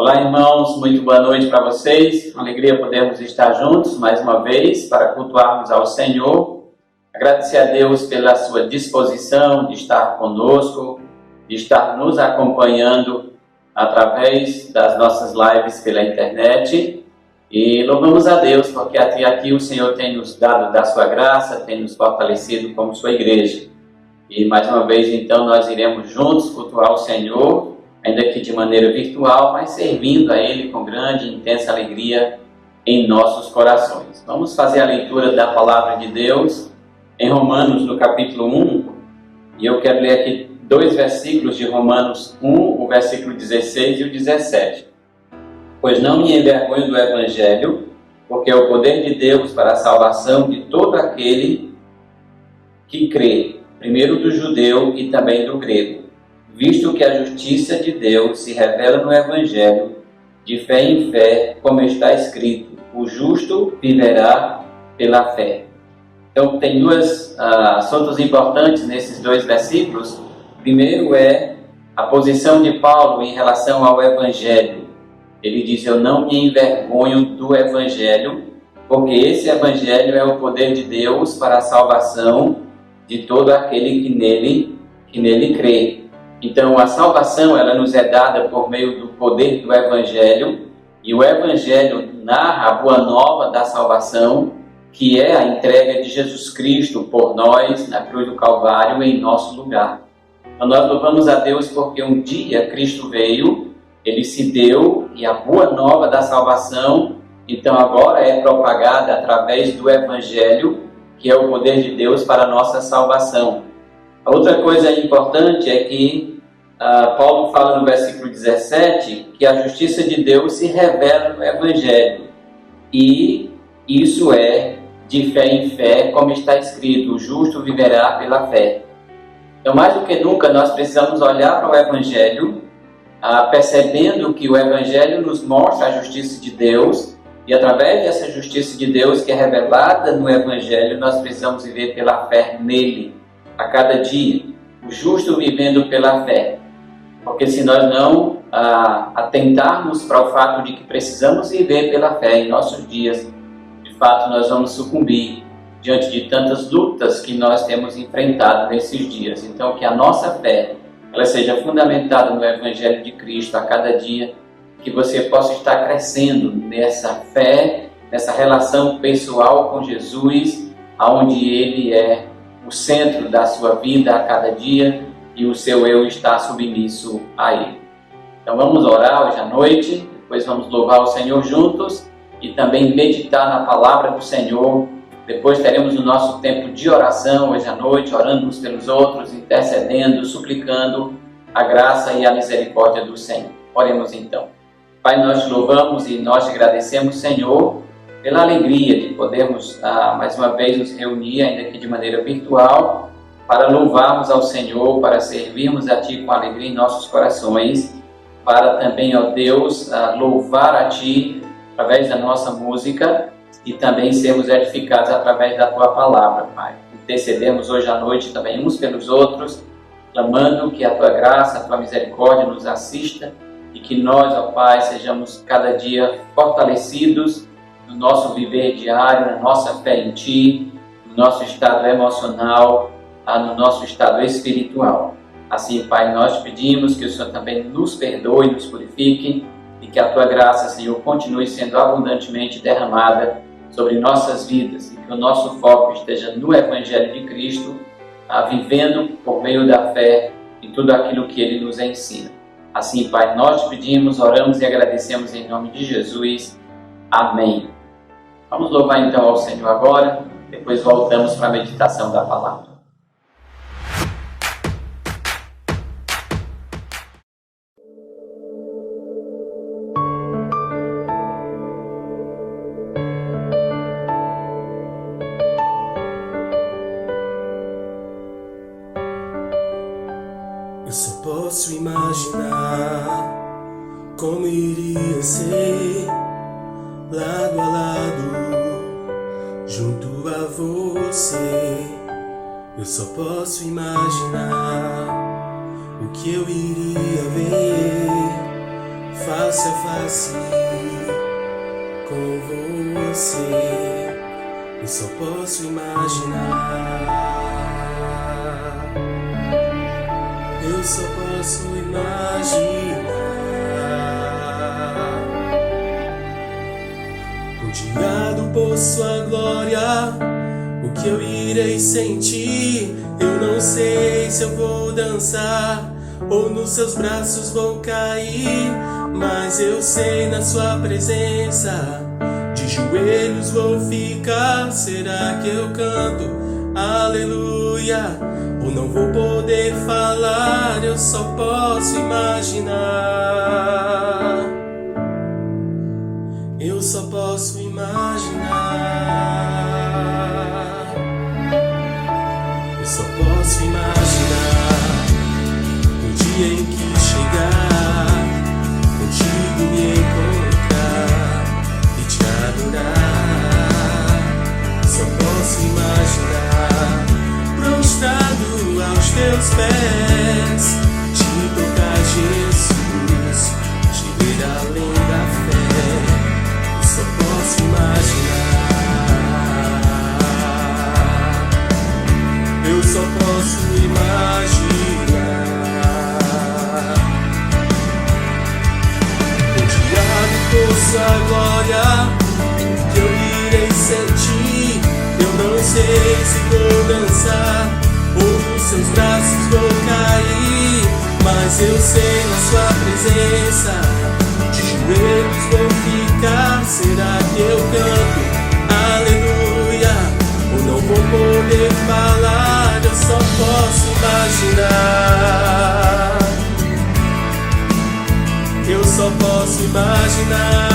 Olá, irmãos, muito boa noite para vocês. Uma alegria podermos estar juntos mais uma vez para cultuarmos ao Senhor. Agradecer a Deus pela sua disposição de estar conosco, de estar nos acompanhando através das nossas lives pela internet. E louvamos a Deus porque até aqui o Senhor tem nos dado da sua graça, tem nos fortalecido como sua igreja. E mais uma vez, então, nós iremos juntos cultuar o Senhor, ainda que de maneira virtual, mas servindo a Ele com grande e intensa alegria em nossos corações. Vamos fazer a leitura da Palavra de Deus em Romanos, no capítulo 1, e eu quero ler aqui dois versículos de Romanos 1, o versículo 16 e o 17. Pois não me envergonho do Evangelho, porque é o poder de Deus para a salvação de todo aquele que crê, primeiro do judeu e também do grego, visto que a justiça de Deus se revela no Evangelho, de fé em fé, como está escrito, o justo viverá pela fé. Então tem dois assuntos importantes nesses dois versículos. Primeiro é a posição de Paulo em relação ao Evangelho. Ele diz, eu não me envergonho do Evangelho, porque esse Evangelho é o poder de Deus para a salvação de todo aquele que nele crê. Então a salvação ela nos é dada por meio do poder do Evangelho, e o Evangelho narra a boa nova da salvação, que é a entrega de Jesus Cristo por nós na cruz do Calvário em nosso lugar. Então nós louvamos a Deus porque um dia Cristo veio, Ele se deu, e a boa nova da salvação, então agora é propagada através do Evangelho, que é o poder de Deus para a nossa salvação. A outra coisa importante é que Paulo fala no versículo 17 que a justiça de Deus se revela no Evangelho. E isso é de fé em fé, como está escrito, o justo viverá pela fé. Então, mais do que nunca, nós precisamos olhar para o Evangelho, percebendo que o Evangelho nos mostra a justiça de Deus, e através dessa justiça de Deus que é revelada no Evangelho, nós precisamos viver pela fé nele, a cada dia, o justo vivendo pela fé. Porque se nós não atentarmos para o fato de que precisamos viver pela fé em nossos dias, de fato nós vamos sucumbir diante de tantas lutas que nós temos enfrentado nesses dias. Então que a nossa fé ela seja fundamentada no Evangelho de Cristo a cada dia, que você possa estar crescendo nessa fé, nessa relação pessoal com Jesus, onde Ele é o centro da sua vida a cada dia e o seu eu está submisso a Ele. Então vamos orar hoje à noite, depois vamos louvar o Senhor juntos e também meditar na palavra do Senhor. Depois teremos o nosso tempo de oração hoje à noite, orando uns pelos outros, intercedendo, suplicando a graça e a misericórdia do Senhor. Oremos então. Pai, nós te louvamos e nós te agradecemos, Senhor, pela alegria de podermos mais uma vez nos reunir, ainda que de maneira virtual, para louvarmos ao Senhor, para servirmos a Ti com alegria em nossos corações, para também, ó Deus, louvar a Ti através da nossa música e também sermos edificados através da Tua palavra, Pai. Intercedemos hoje à noite também uns pelos outros, clamando que a Tua graça, a Tua misericórdia nos assista e que nós, ó Pai, sejamos cada dia fortalecidos no nosso viver diário, na nossa fé em Ti, no nosso estado emocional, no nosso estado espiritual. Assim, Pai, nós te pedimos que o Senhor também nos perdoe, nos purifique e que a Tua graça, Senhor, continue sendo abundantemente derramada sobre nossas vidas e que o nosso foco esteja no Evangelho de Cristo, vivendo por meio da fé em tudo aquilo que Ele nos ensina. Assim, Pai, nós te pedimos, oramos e agradecemos em nome de Jesus. Amém. Vamos louvar então ao Senhor agora, depois voltamos para a meditação da palavra. Eu só posso imaginar como iria ser lado a lado, junto a você. Eu só posso imaginar o que eu iria ver face a face com você, eu só posso imaginar. Eu só posso imaginar o dia do pôr sua glória, o que eu irei sentir. Eu não sei se eu vou dançar ou nos seus braços vou cair, mas eu sei na sua presença de joelhos vou ficar. Será que eu canto aleluia ou não vou poder falar? Eu só posso imaginar. Eu só posso imaginar. Eu só posso imaginar o dia em que chegar, contigo me encontrar e te adorar. Só posso imaginar prostrado aos teus pés, te tocar, Jesus, te ver além da fé. Só posso imaginar. Eu só posso imaginar o dia por sua glória que eu irei sentir. Eu não sei se vou dançar ou nos seus braços vou cair, mas eu sei na sua presença de joelhos vou ficar. Será que eu canto aleluia ou não vou poder falar? Eu só posso imaginar. Eu só posso imaginar.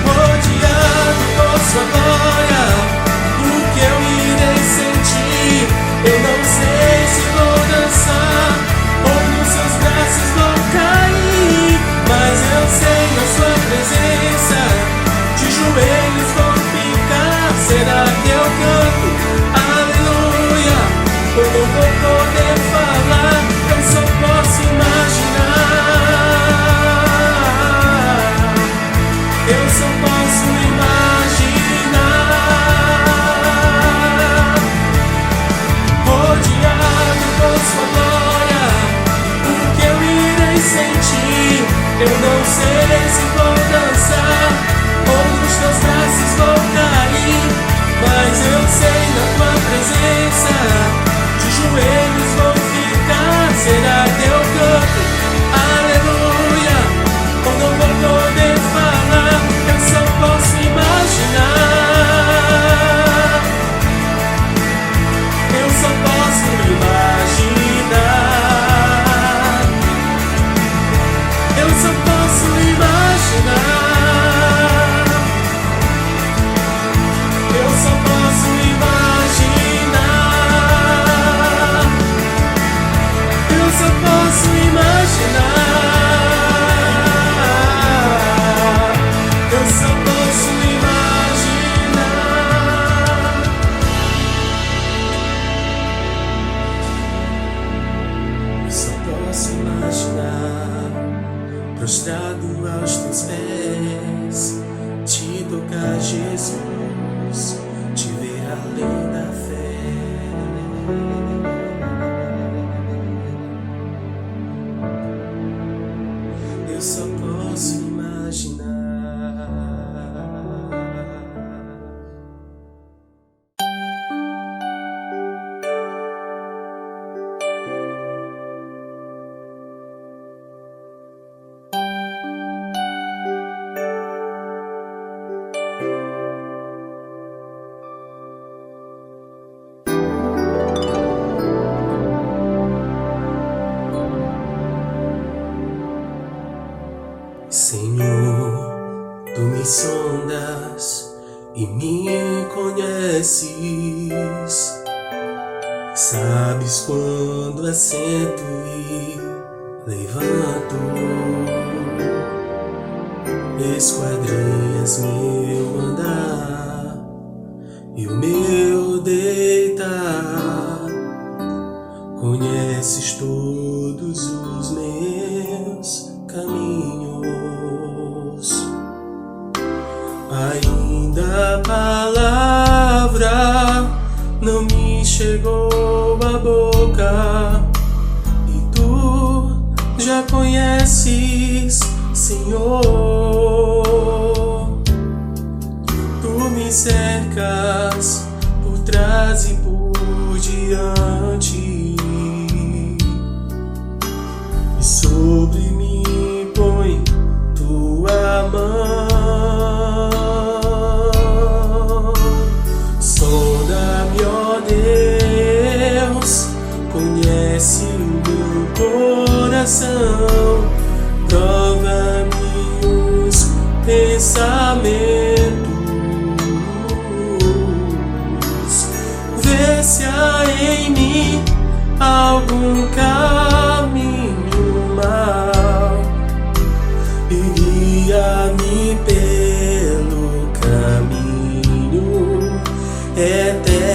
Rodeado por sua glória, o que eu irei sentir. Eu não sei se vou dançar ou nos seus braços vou cair, mas eu sei na sua presença de joelhos vou ficar. Será que eu canto aleluia ou não vou poder falar? Eu só posso imaginar. Eu só posso imaginar. Rodeado por sua glória, o que eu irei sentir. Eu não sei se vou dançar ou nos teus braços vou cair, mas eu sei na tua presença de joelhos vou ficar. Será que eu canto aleluia ou não vou poder falar? Eu só posso imaginar. Eu só posso imaginar. Eu só posso imaginar. Eu só posso imaginar. Eu só posso imaginar. Eu só posso imaginar. Eu só posso imaginar prostrado aos teus pés, te tocar, Jesus, te ver além da fé. Eu só posso imaginar. Senhor, tu me sondas e me conheces. Sabes quando assento e levanto. Esquadrinhas meu andar e o meu deitar. Conheces tudo chegou à boca, e tu já conheces, Senhor. Tu me cercas por trás e por diante, e sobre mim põe tua mão. Sonda-me, ó Deus, conhece o meu coração, prova-me os pensamentos, vê se há em mim algum caminho mau e guia-me pelo caminho eterno.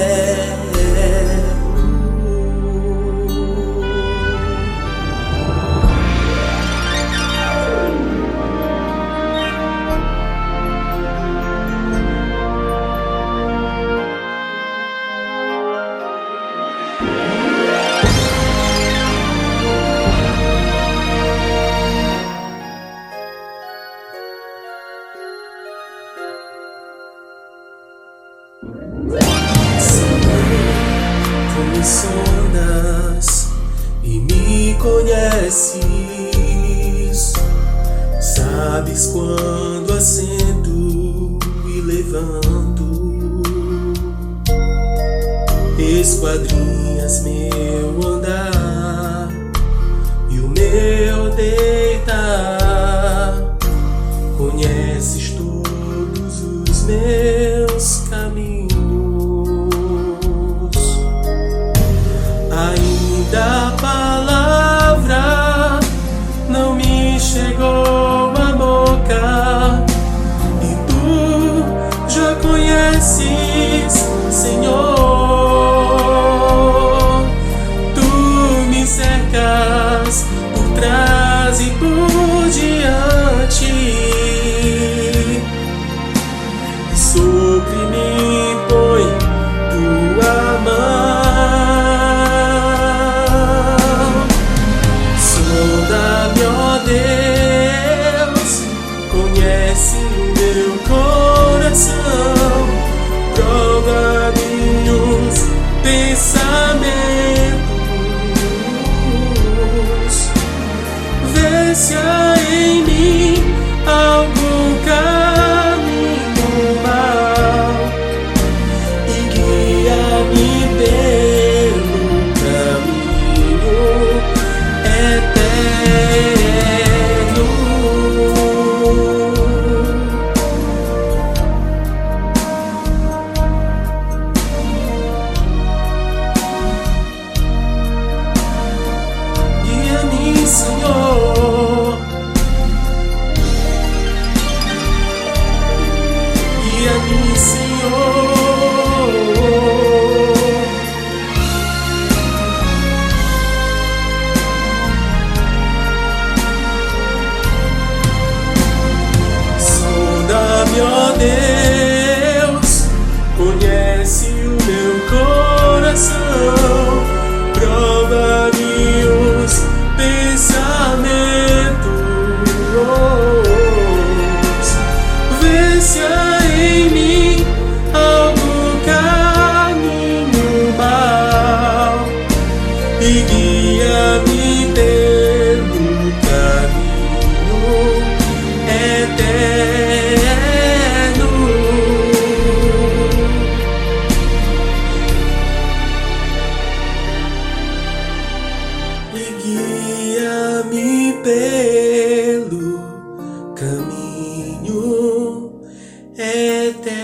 Tu me sondas e me conheces, sabes quando assento e levanto, esquadrinhas meu andar e o meu deitar, conheces todos os meus caminhos. Ainda a palavra não me chegou à boca, e tu já conheces, Senhor. Tu me cercas por trás e por diante, e sobre mim põe tua mão. Sonda-me, ó Deus, conhece o meu coração, prova-me os pensamentos, vê se há em mim algum caminho mau e guia-me pelo caminho eterno. Guia-me, Senhor, guia-me, Senhor. Sonda-me, ó Deus, conhece o meu coração, prova-me os pensamentos, vê se há em mim algum caminho mau e guia-me pelo caminho eterno. E guia-me pelo caminho eterno.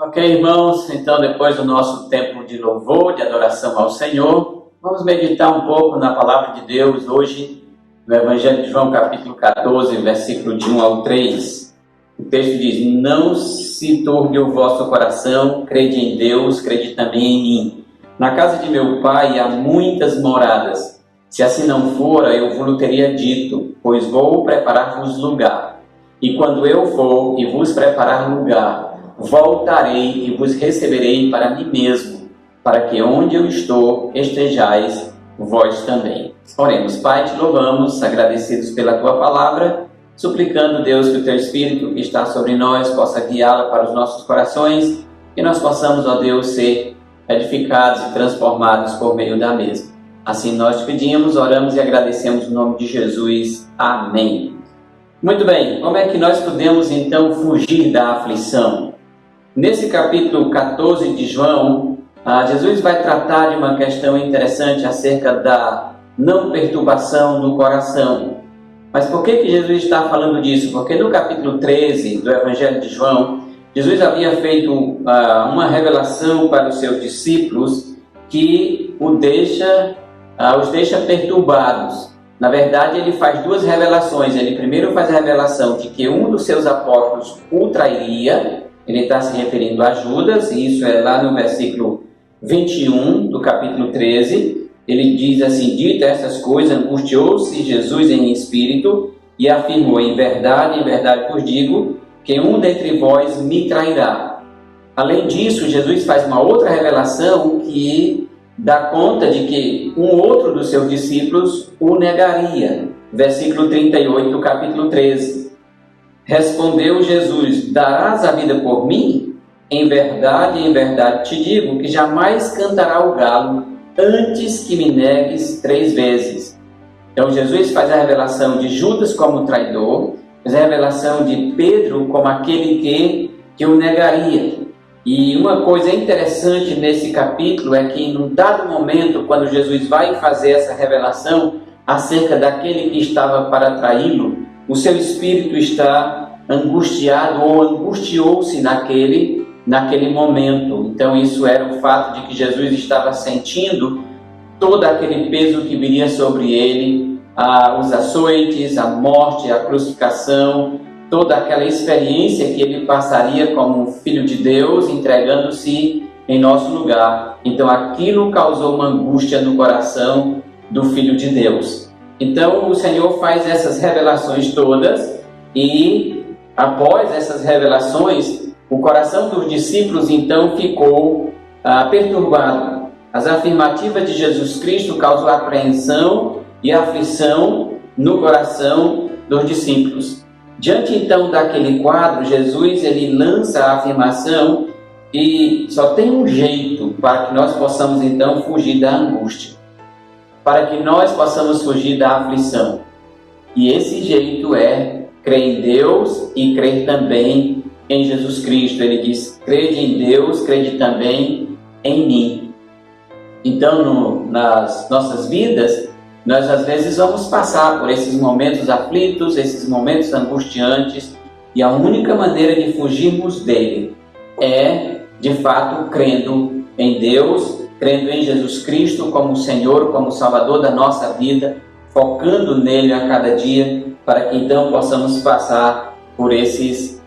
Ok, irmãos, então depois do nosso tempo de louvor, de adoração ao Senhor, vamos meditar um pouco na Palavra de Deus hoje, no Evangelho de João, capítulo 14, versículo de 1 ao 3. O texto diz: não se turbe o vosso coração, crede em Deus, crede também em mim. Na casa de meu Pai há muitas moradas. Se assim não fora, eu vos teria dito, pois vou preparar-vos lugar. E quando eu for e vos preparar lugar, voltarei e vos receberei para mim mesmo, para que onde eu estou estejais vós também. Oremos. Pai, te louvamos, agradecidos pela tua palavra, suplicando, Deus, que o teu Espírito que está sobre nós possa guiá-la para os nossos corações, que nós possamos, ó Deus, ser edificados e transformados por meio da mesma. Assim nós te pedimos, oramos e agradecemos no nome de Jesus. Amém. Muito bem, como é que nós podemos então fugir da aflição? Nesse capítulo 14 de João, Jesus vai tratar de uma questão interessante acerca da não perturbação do coração. Mas por que Jesus está falando disso? Porque no capítulo 13 do Evangelho de João, Jesus havia feito uma revelação para os seus discípulos que os deixa perturbados. Na verdade, ele faz duas revelações. Ele primeiro faz a revelação de que um dos seus apóstolos o trairia. Ele está se referindo a Judas, e isso é lá no versículo 21 do capítulo 13. Ele diz assim: dita essas coisas, angustiou-se Jesus em espírito e afirmou: em verdade vos digo, que um dentre vós me trairá. Além disso, Jesus faz uma outra revelação que dá conta de que um outro dos seus discípulos o negaria. Versículo 38 do capítulo 13. Respondeu Jesus: darás a vida por mim? Em verdade te digo que jamais cantará o galo antes que me negues 3 vezes. Então Jesus faz a revelação de Judas como traidor, faz a revelação de Pedro como aquele que o negaria. E uma coisa interessante nesse capítulo é que, num dado momento, quando Jesus vai fazer essa revelação acerca daquele que estava para traí-lo, o seu espírito está angustiado ou angustiou-se naquele momento. Então isso era o fato de que Jesus estava sentindo todo aquele peso que viria sobre ele, os açoites, a morte, a crucificação, toda aquela experiência que ele passaria como filho de Deus, entregando-se em nosso lugar. Então aquilo causou uma angústia no coração do Filho de Deus. Então o Senhor faz essas revelações todas e, após essas revelações, o coração dos discípulos então ficou perturbado. As afirmativas de Jesus Cristo causou apreensão e aflição no coração dos discípulos. Diante então daquele quadro, Jesus ele lança a afirmação e só tem um jeito para que nós possamos então fugir da angústia, para que nós possamos fugir da aflição. E esse jeito é crer em Deus e crer também em Jesus Cristo. Ele diz: crede em Deus, crede também em mim. Então, nas nossas vidas, nós às vezes vamos passar por esses momentos aflitos, esses momentos angustiantes, e a única maneira de fugirmos dele é, de fato, crendo em Deus, crendo em Jesus Cristo como Senhor, como Salvador da nossa vida, focando nele a cada dia, para que então possamos passar por esses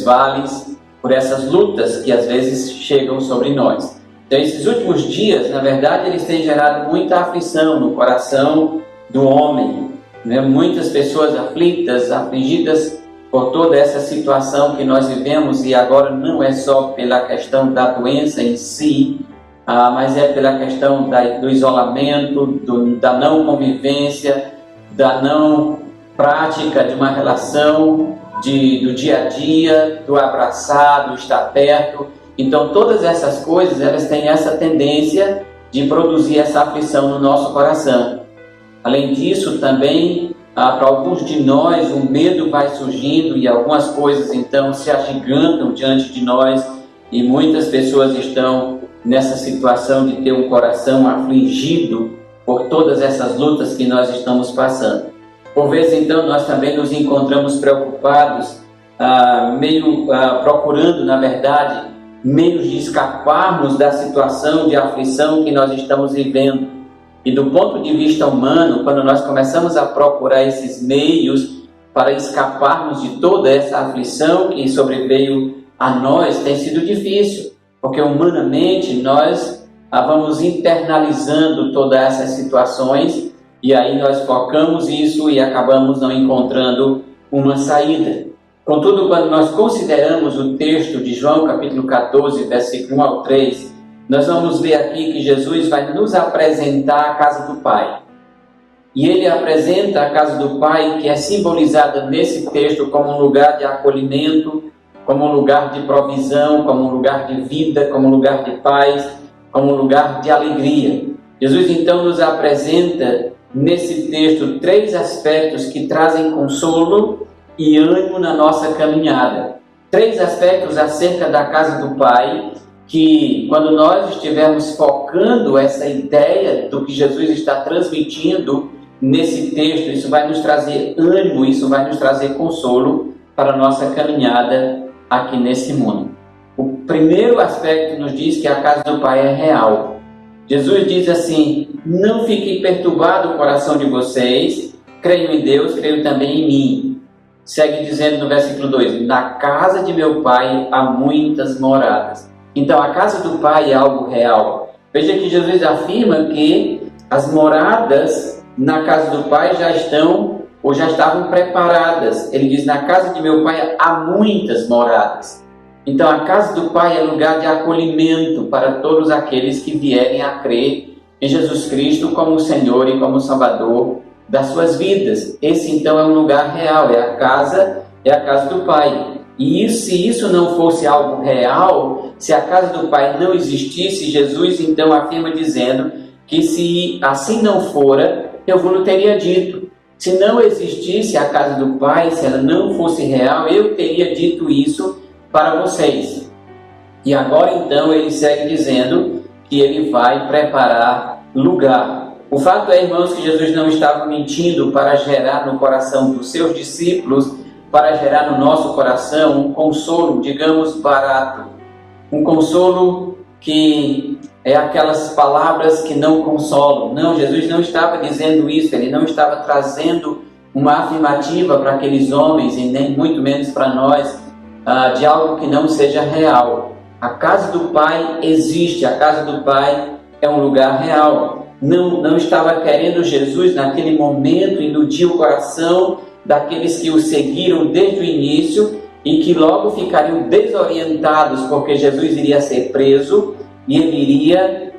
vales, por essas lutas que às vezes chegam sobre nós. Então, esses últimos dias, na verdade, eles têm gerado muita aflição no coração do homem, né? Muitas pessoas aflitas, afligidas por toda essa situação que nós vivemos, e agora não é só pela questão da doença em si, mas é pela questão do isolamento, da não convivência, da não prática de uma relação do dia a dia, do abraçar, do estar perto. Então todas essas coisas, elas têm essa tendência de produzir essa aflição no nosso coração. Além disso, também, para alguns de nós, o medo vai surgindo e algumas coisas então se agigantam diante de nós, e muitas pessoas estão nessa situação de ter um coração afligido por todas essas lutas que nós estamos passando. Por vezes, então, nós também nos encontramos preocupados, procurando, na verdade, meios de escaparmos da situação de aflição que nós estamos vivendo. E do ponto de vista humano, quando nós começamos a procurar esses meios para escaparmos de toda essa aflição que sobreveio a nós, tem sido difícil, porque humanamente nós vamos internalizando todas essas situações e aí nós focamos isso e acabamos não encontrando uma saída. Contudo, quando nós consideramos o texto de João capítulo 14, versículo 1 ao 3, nós vamos ver aqui que Jesus vai nos apresentar a casa do Pai. E ele apresenta a casa do Pai, que é simbolizada nesse texto como um lugar de acolhimento, como um lugar de provisão, como um lugar de vida, como um lugar de paz, como um lugar de alegria. Jesus então nos apresenta nesse texto 3 aspectos que trazem consolo e ânimo na nossa caminhada. 3 aspectos acerca da casa do Pai, que quando nós estivermos focando essa ideia do que Jesus está transmitindo nesse texto, isso vai nos trazer ânimo, isso vai nos trazer consolo para a nossa caminhada aqui nesse mundo. O primeiro aspecto nos diz que a casa do Pai é real. Jesus diz assim: não fique perturbado o coração de vocês, creio em Deus, creio também em mim. Segue dizendo no versículo 2, na casa de meu Pai há muitas moradas. Então a casa do Pai é algo real. Veja que Jesus afirma que as moradas na casa do Pai já estão ou já estavam preparadas. Ele diz, na casa de meu Pai há muitas moradas. Então a casa do Pai é lugar de acolhimento para todos aqueles que vierem a crer em Jesus Cristo como Senhor e como Salvador das suas vidas. Esse então é um lugar real, é a casa do Pai. E se isso não fosse algo real, se a casa do Pai não existisse, Jesus então afirma dizendo que se assim não fora, eu vos teria dito. Se não existisse a casa do Pai, se ela não fosse real, eu teria dito isso para vocês. E agora então ele segue dizendo que ele vai preparar lugar. O fato é, irmãos, que Jesus não estava mentindo para gerar no coração dos seus discípulos, para gerar no nosso coração um consolo, digamos, barato. Um consolo que é aquelas palavras que não consolam. Não, Jesus não estava dizendo isso, ele não estava trazendo uma afirmativa para aqueles homens, e nem muito menos para nós, de algo que não seja real. A casa do Pai existe, a casa do Pai é um lugar real. Não estava querendo Jesus naquele momento iludir o coração daqueles que o seguiram desde o início e que logo ficariam desorientados porque Jesus iria ser preso e ele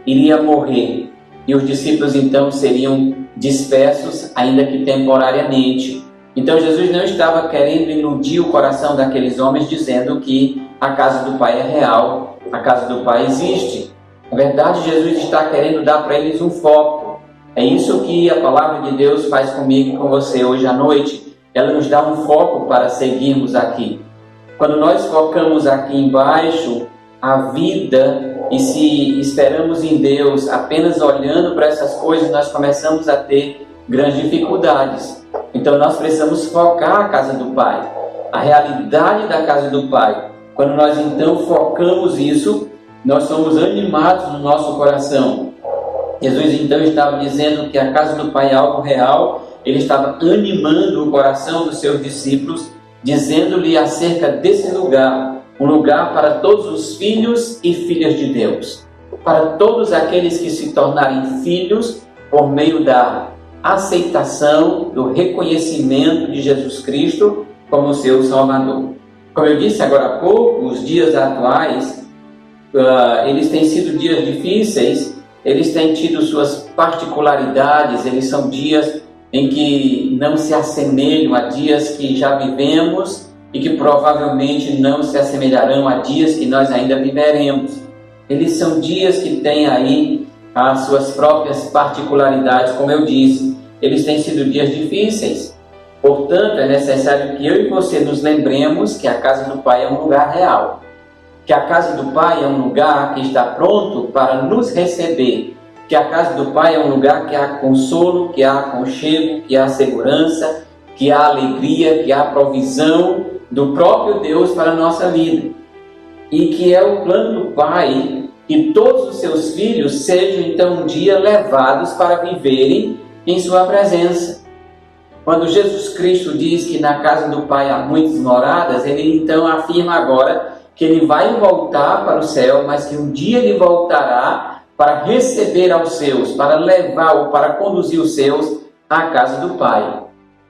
iria morrer. E os discípulos então seriam dispersos, ainda que temporariamente. Então Jesus não estava querendo iludir o coração daqueles homens dizendo que a casa do Pai é real, a casa do Pai existe. Na verdade, Jesus está querendo dar para eles um foco. É isso que a palavra de Deus faz comigo e com você hoje à noite. Ela nos dá um foco para seguirmos aqui. Quando nós focamos aqui embaixo a vida e se esperamos em Deus apenas olhando para essas coisas, nós começamos a ter grandes dificuldades. Então nós precisamos focar a casa do Pai, a realidade da casa do Pai. Quando nós então focamos isso, nós somos animados no nosso coração. Jesus então estava dizendo que a casa do Pai é algo real. Ele estava animando o coração dos seus discípulos, dizendo-lhe acerca desse lugar, um lugar para todos os filhos e filhas de Deus, para todos aqueles que se tornarem filhos por meio da aceitação, do reconhecimento de Jesus Cristo como seu Salvador. Como eu disse agora há pouco, os dias atuais eles têm sido dias difíceis, eles têm tido suas particularidades, eles são dias em que não se assemelham a dias que já vivemos e que provavelmente não se assemelharão a dias que nós ainda viveremos. Eles são dias que têm aí as suas próprias particularidades, como eu disse. Eles têm sido dias difíceis. Portanto, é necessário que eu e você nos lembremos que a casa do Pai é um lugar real. Que a casa do Pai é um lugar que está pronto para nos receber. Que a casa do Pai é um lugar que há consolo, que há aconchego, que há segurança, que há alegria, que há provisão do próprio Deus para a nossa vida. e que é o plano do Pai que todos os seus filhos sejam então um dia levados para viverem em sua presença. Quando Jesus Cristo diz que na casa do Pai há muitas moradas, ele então afirma agora que ele vai voltar para o céu, mas que um dia ele voltará para receber aos seus, para levar ou para conduzir os seus à casa do Pai.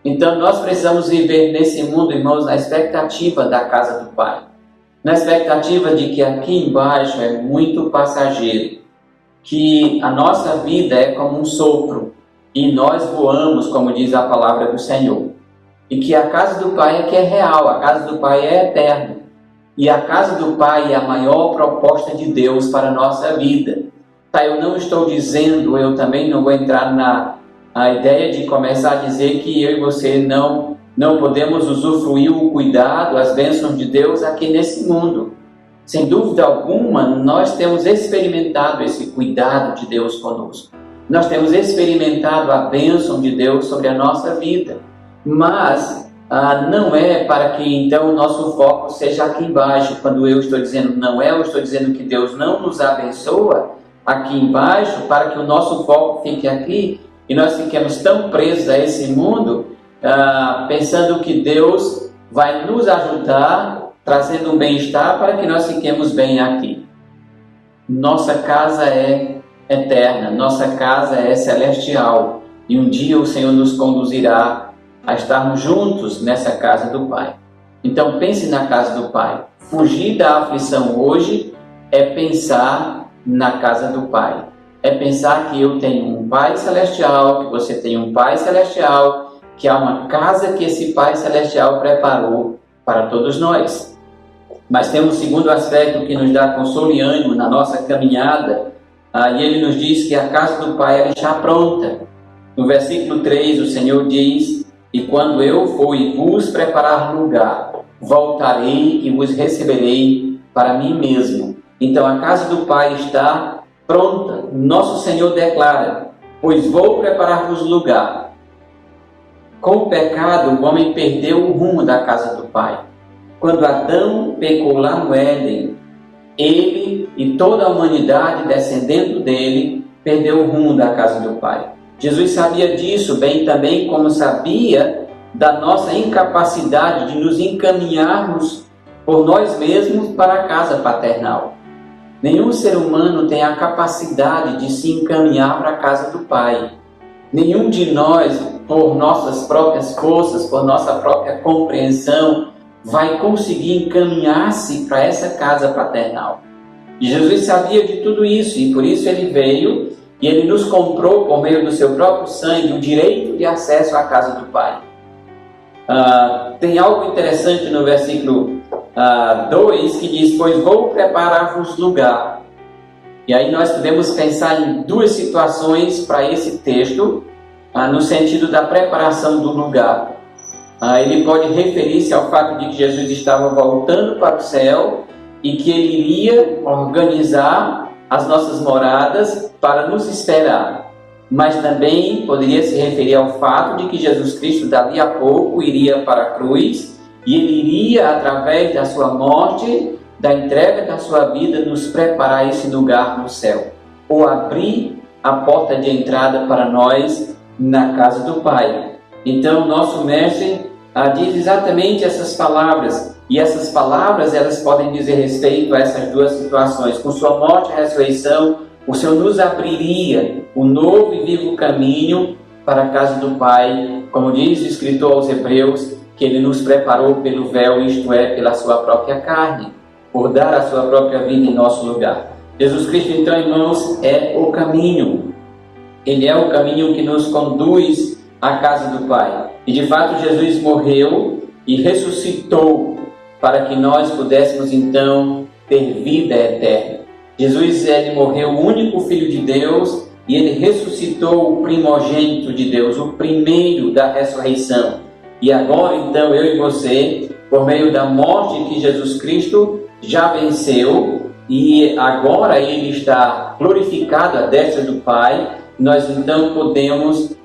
Então nós precisamos viver nesse mundo, irmãos, na expectativa da casa do Pai. Na expectativa de que aqui embaixo é muito passageiro, que a nossa vida é como um sopro e nós voamos, como diz a palavra do Senhor. E que a casa do Pai é que é real, a casa do Pai é eterna. E a casa do Pai é a maior proposta de Deus para a nossa vida. Tá, eu não estou dizendo, eu também não vou entrar na ideia de começar a dizer que eu e você não podemos usufruir o cuidado, as bênçãos de Deus aqui nesse mundo. Sem dúvida alguma, nós temos experimentado esse cuidado de Deus conosco. Nós temos experimentado a bênção de Deus sobre a nossa vida. Mas não é para que então o nosso foco seja aqui embaixo. Quando eu estou dizendo não é, eu estou dizendo que Deus não nos abençoa aqui embaixo para que o nosso foco fique aqui e nós fiquemos tão presos a esse mundo, pensando que Deus vai nos ajudar, trazendo um bem-estar para que nós fiquemos bem aqui. Nossa casa é eterna, nossa casa é celestial e um dia o Senhor nos conduzirá a estarmos juntos nessa casa do Pai. Então pense na casa do Pai. Fugir da aflição hoje é pensar na casa do Pai. É pensar que eu tenho um Pai Celestial, que você tem um Pai Celestial, que há uma casa que esse Pai Celestial preparou para todos nós. Mas tem um segundo aspecto que nos dá consolo e ânimo na nossa caminhada, e ele nos diz que a casa do Pai ela está pronta. No versículo 3, o Senhor diz: e quando eu for e vos preparar lugar, voltarei e vos receberei para mim mesmo. Então a casa do Pai está pronta. Nosso Senhor declara: pois vou preparar-vos lugar. Com o pecado, o homem perdeu o rumo da casa do Pai. Quando Adão pecou lá no Éden, ele e toda a humanidade descendendo dele perdeu o rumo da casa do Pai. Jesus sabia disso bem também como sabia da nossa incapacidade de nos encaminharmos por nós mesmos para a casa paternal. Nenhum ser humano tem a capacidade de se encaminhar para a casa do Pai. Nenhum de nós, por nossas próprias forças, por nossa própria compreensão, vai conseguir encaminhar-se para essa casa paternal. E Jesus sabia de tudo isso e por isso ele veio e ele nos comprou por meio do seu próprio sangue o direito de acesso à casa do Pai. Tem algo interessante no versículo 2 que diz: pois vou preparar-vos lugar. E aí nós podemos pensar em duas situações para esse texto, no sentido da preparação do lugar. Ele pode referir-se ao fato de que Jesus estava voltando para o céu e que ele iria organizar as nossas moradas para nos esperar. Mas também poderia se referir ao fato de que Jesus Cristo dali a pouco iria para a cruz e ele iria, através da sua morte, da entrega da sua vida, nos preparar esse lugar no céu, ou abrir a porta de entrada para nós na casa do Pai. Então, nosso mestre diz exatamente essas palavras, e essas palavras elas podem dizer respeito a essas duas situações. Com sua morte e ressurreição, o Senhor nos abriria o novo e vivo caminho para a casa do Pai, como diz o escritor aos Hebreus, que ele nos preparou pelo véu, isto é, pela sua própria carne, por dar a sua própria vida em nosso lugar. Jesus Cristo, então, irmãos, é o caminho. Ele é o caminho que nos conduz à casa do Pai. E de fato Jesus morreu e ressuscitou para que nós pudéssemos então ter vida eterna. Jesus, ele morreu o único Filho de Deus e ele ressuscitou o primogênito de Deus, o primeiro da ressurreição. E agora então eu e você, por meio da morte que Jesus Cristo já venceu e agora ele está glorificado à destra do Pai, nós então podemos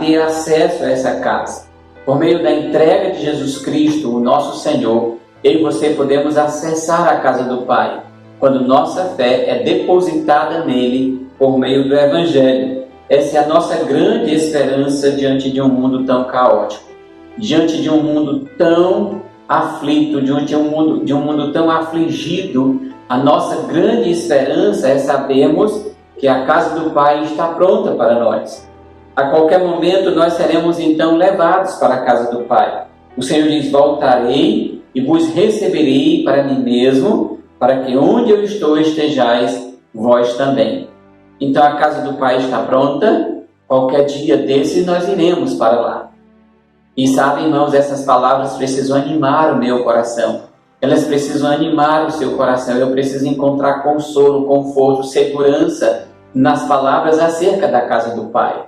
ter acesso a essa casa. Por meio da entrega de Jesus Cristo, o nosso Senhor, eu e você podemos acessar a casa do Pai, quando nossa fé é depositada nele por meio do Evangelho. Essa é a nossa grande esperança diante de um mundo tão caótico, diante de um mundo tão aflito, diante de um mundo tão afligido. A nossa grande esperança é sabermos que a casa do Pai está pronta para nós. A qualquer momento nós seremos então levados para a casa do Pai. O Senhor diz: voltarei e vos receberei para mim mesmo, para que onde eu estou estejais vós também. Então a casa do Pai está pronta, qualquer dia desses nós iremos para lá. E sabem, irmãos, essas palavras precisam animar o meu coração. Elas precisam animar o seu coração. Eu preciso encontrar consolo, conforto, segurança nas palavras acerca da casa do Pai.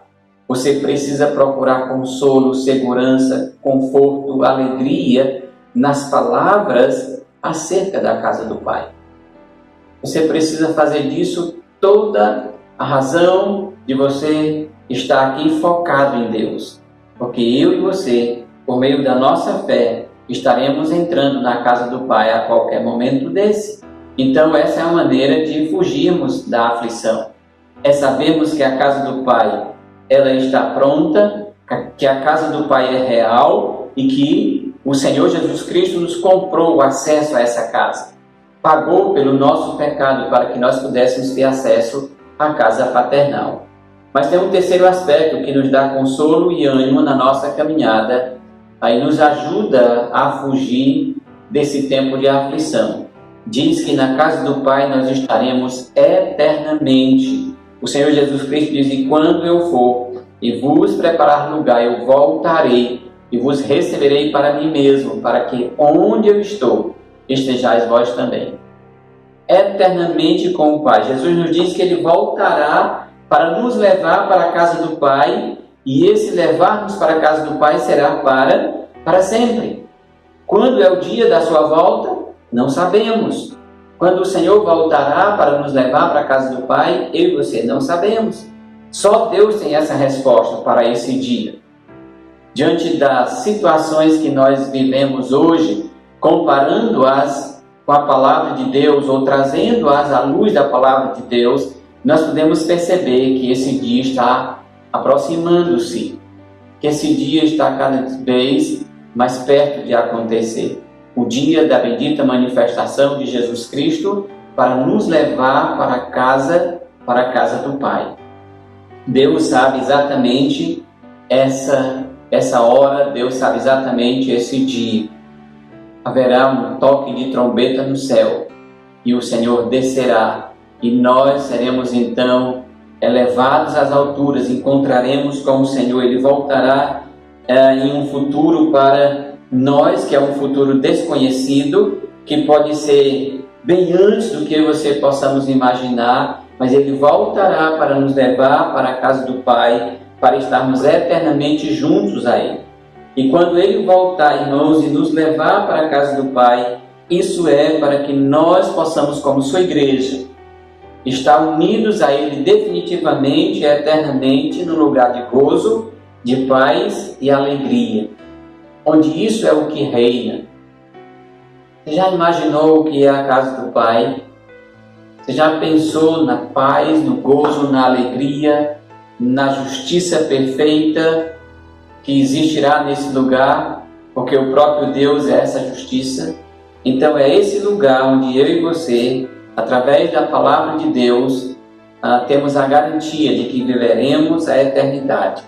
Você precisa procurar consolo, segurança, conforto, alegria nas palavras acerca da casa do Pai. Você precisa fazer disso toda a razão de você estar aqui focado em Deus. Porque eu e você, por meio da nossa fé, estaremos entrando na casa do Pai a qualquer momento desse. Então essa é a maneira de fugirmos da aflição. É sabermos que a casa do Pai ela está pronta, que a casa do Pai é real e que o Senhor Jesus Cristo nos comprou o acesso a essa casa. Pagou pelo nosso pecado para que nós pudéssemos ter acesso à casa paternal. Mas tem um terceiro aspecto que nos dá consolo e ânimo na nossa caminhada, aí nos ajuda a fugir desse tempo de aflição. Diz que na casa do Pai nós estaremos eternamente. O Senhor Jesus Cristo diz: e quando eu for e vos preparar lugar, eu voltarei e vos receberei para mim mesmo, para que onde eu estou, estejais vós também. Eternamente com o Pai. Jesus nos diz que Ele voltará para nos levar para a casa do Pai, e esse levar-nos para a casa do Pai será para sempre. Quando é o dia da sua volta? Não sabemos. Quando o Senhor voltará para nos levar para a casa do Pai, eu e você não sabemos. Só Deus tem essa resposta para esse dia. Diante das situações que nós vivemos hoje, comparando-as com a palavra de Deus ou trazendo-as à luz da palavra de Deus, nós podemos perceber que esse dia está aproximando-se, que esse dia está cada vez mais perto de acontecer. O dia da bendita manifestação de Jesus Cristo para nos levar para a casa do Pai. Deus sabe exatamente essa hora, Deus sabe exatamente esse dia. Haverá um toque de trombeta no céu e o Senhor descerá e nós seremos então elevados às alturas, encontraremos com o Senhor. Ele voltará em um futuro para nós, que é um futuro desconhecido, que pode ser bem antes do que você possamos imaginar, mas Ele voltará para nos levar para a casa do Pai, para estarmos eternamente juntos a Ele. E quando Ele voltar, irmãos, e nos levar para a casa do Pai, isso é para que nós possamos, como sua igreja, estar unidos a Ele definitivamente e eternamente no lugar de gozo, de paz e alegria, onde isso é o que reina. Você já imaginou o que é a casa do Pai? Você já pensou na paz, no gozo, na alegria, na justiça perfeita que existirá nesse lugar? Porque o próprio Deus é essa justiça. Então é esse lugar onde eu e você, através da palavra de Deus, temos a garantia de que viveremos a eternidade,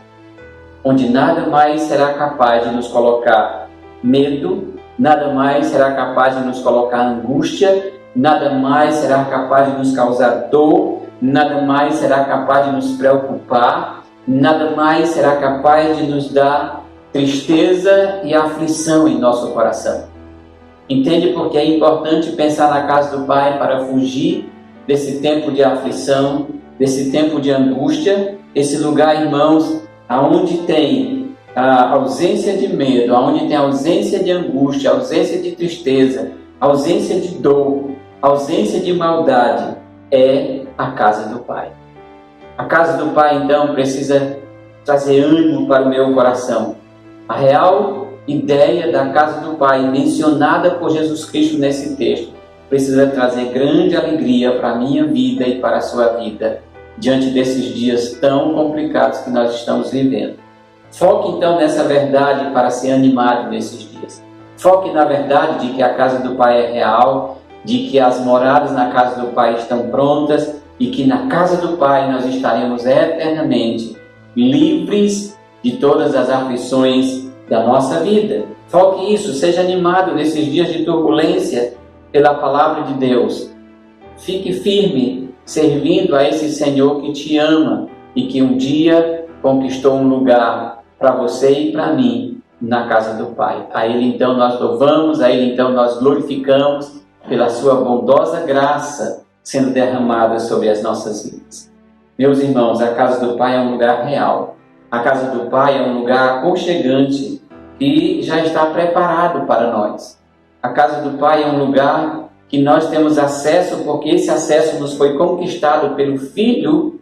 onde nada mais será capaz de nos colocar medo, nada mais será capaz de nos colocar angústia, nada mais será capaz de nos causar dor, nada mais será capaz de nos preocupar, nada mais será capaz de nos dar tristeza e aflição em nosso coração. Entende porque é importante pensar na casa do Pai para fugir desse tempo de aflição, desse tempo de angústia, esse lugar, irmãos, aonde tem a ausência de medo, aonde tem a ausência de angústia, a ausência de tristeza, a ausência de dor, a ausência de maldade, é a casa do Pai. A casa do Pai, então, precisa trazer ânimo para o meu coração. A real ideia da casa do Pai, mencionada por Jesus Cristo nesse texto, precisa trazer grande alegria para a minha vida e para a sua vida, diante desses dias tão complicados que nós estamos vivendo. Foque então nessa verdade para ser animado nesses dias. Foque na verdade de que a casa do Pai é real, de que as moradas na casa do Pai estão prontas e que na casa do Pai nós estaremos eternamente livres de todas as aflições da nossa vida. Foque isso, seja animado nesses dias de turbulência pela palavra de Deus. Fique firme, servindo a esse Senhor que te ama e que um dia conquistou um lugar para você e para mim na casa do Pai. A Ele então nós louvamos, a Ele então nós glorificamos pela sua bondosa graça sendo derramada sobre as nossas vidas. Meus irmãos, a casa do Pai é um lugar real. A casa do Pai é um lugar aconchegante e já está preparado para nós. A casa do Pai é um lugar que nós temos acesso porque esse acesso nos foi conquistado pelo Filho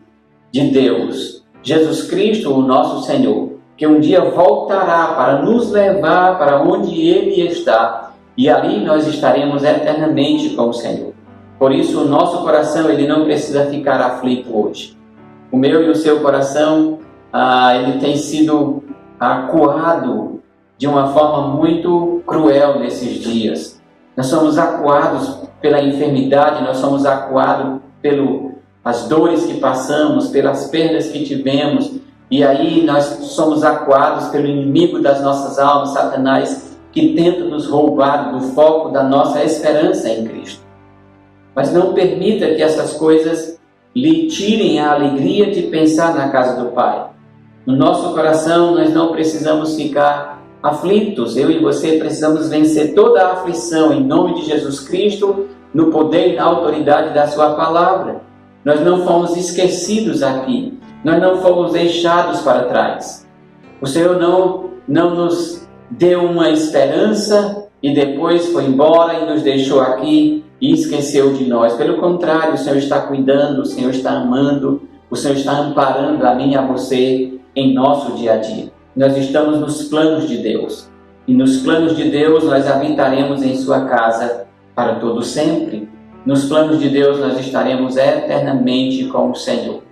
de Deus, Jesus Cristo, o nosso Senhor, que um dia voltará para nos levar para onde Ele está e ali nós estaremos eternamente com o Senhor. Por isso o nosso coração ele não precisa ficar aflito hoje. O meu e o seu coração ele tem sido acuado de uma forma muito cruel nesses dias. Nós somos acuados pela enfermidade, nós somos acuados pelas dores que passamos, pelas perdas que tivemos, e aí nós somos acuados pelo inimigo das nossas almas, Satanás, que tenta nos roubar do foco da nossa esperança em Cristo. Mas não permita que essas coisas lhe tirem a alegria de pensar na casa do Pai. No nosso coração nós não precisamos ficar aflitos, eu e você precisamos vencer toda a aflição em nome de Jesus Cristo, no poder e na autoridade da sua palavra. Nós não fomos esquecidos aqui, nós não fomos deixados para trás. O Senhor não nos deu uma esperança e depois foi embora e nos deixou aqui e esqueceu de nós. Pelo contrário, o Senhor está cuidando, o Senhor está amando, o Senhor está amparando a mim e a você em nosso dia a dia. Nós estamos nos planos de Deus. E nos planos de Deus nós habitaremos em sua casa para todo sempre. Nos planos de Deus nós estaremos eternamente com o Senhor.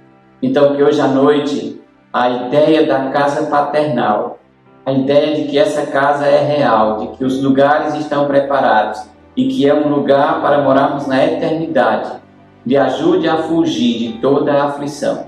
Então que hoje à noite a ideia da casa paternal, a ideia de que essa casa é real, de que os lugares estão preparados e que é um lugar para morarmos na eternidade, lhe ajude a fugir de toda a aflição,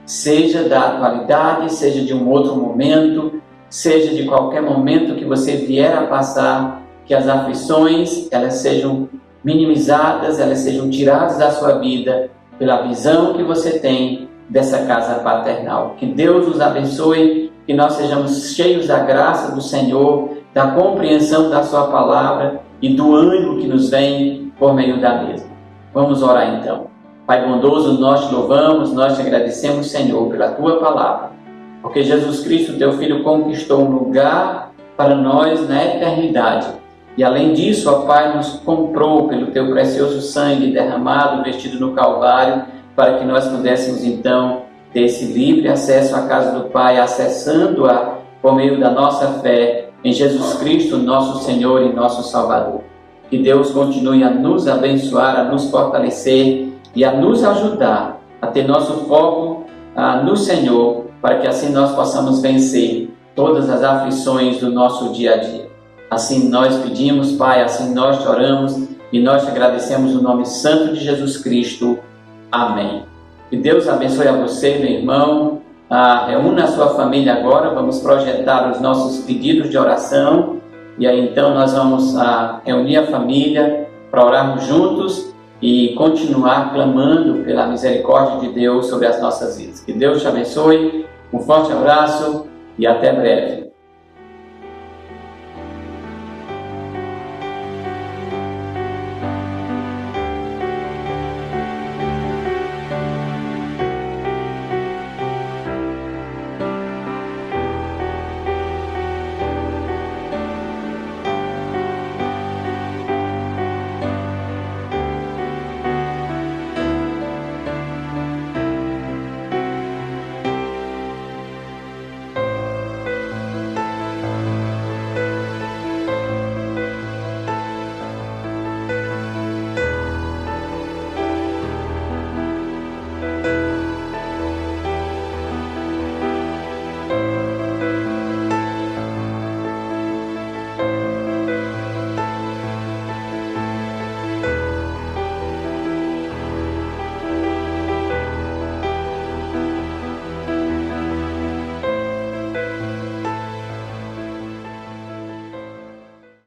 seja da atualidade, seja de um outro momento, seja de qualquer momento que você vier a passar, que as aflições elas sejam minimizadas, elas sejam tiradas da sua vida pela visão que você tem dessa casa paternal. Que Deus nos abençoe, que nós sejamos cheios da graça do Senhor, da compreensão da sua palavra e do ânimo que nos vem por meio da mesma. Vamos orar então. Pai bondoso, nós te louvamos, nós te agradecemos, Senhor, pela tua palavra, porque Jesus Cristo, teu Filho, conquistou um lugar para nós na eternidade. E além disso, ó Pai, nos comprou pelo teu precioso sangue derramado, vestido no Calvário, para que nós pudéssemos então ter esse livre acesso à casa do Pai, acessando-a por meio da nossa fé em Jesus Cristo, nosso Senhor e nosso Salvador. Que Deus continue a nos abençoar, a nos fortalecer e a nos ajudar a ter nosso foco no Senhor, para que assim nós possamos vencer todas as aflições do nosso dia a dia. Assim nós pedimos, Pai, assim nós te oramos e nós te agradecemos no nome santo de Jesus Cristo. Amém. Que Deus abençoe a você, meu irmão. Reúna a sua família agora, vamos projetar os nossos pedidos de oração e aí então nós vamos reunir a família para orarmos juntos e continuar clamando pela misericórdia de Deus sobre as nossas vidas. Que Deus te abençoe, um forte abraço e até breve.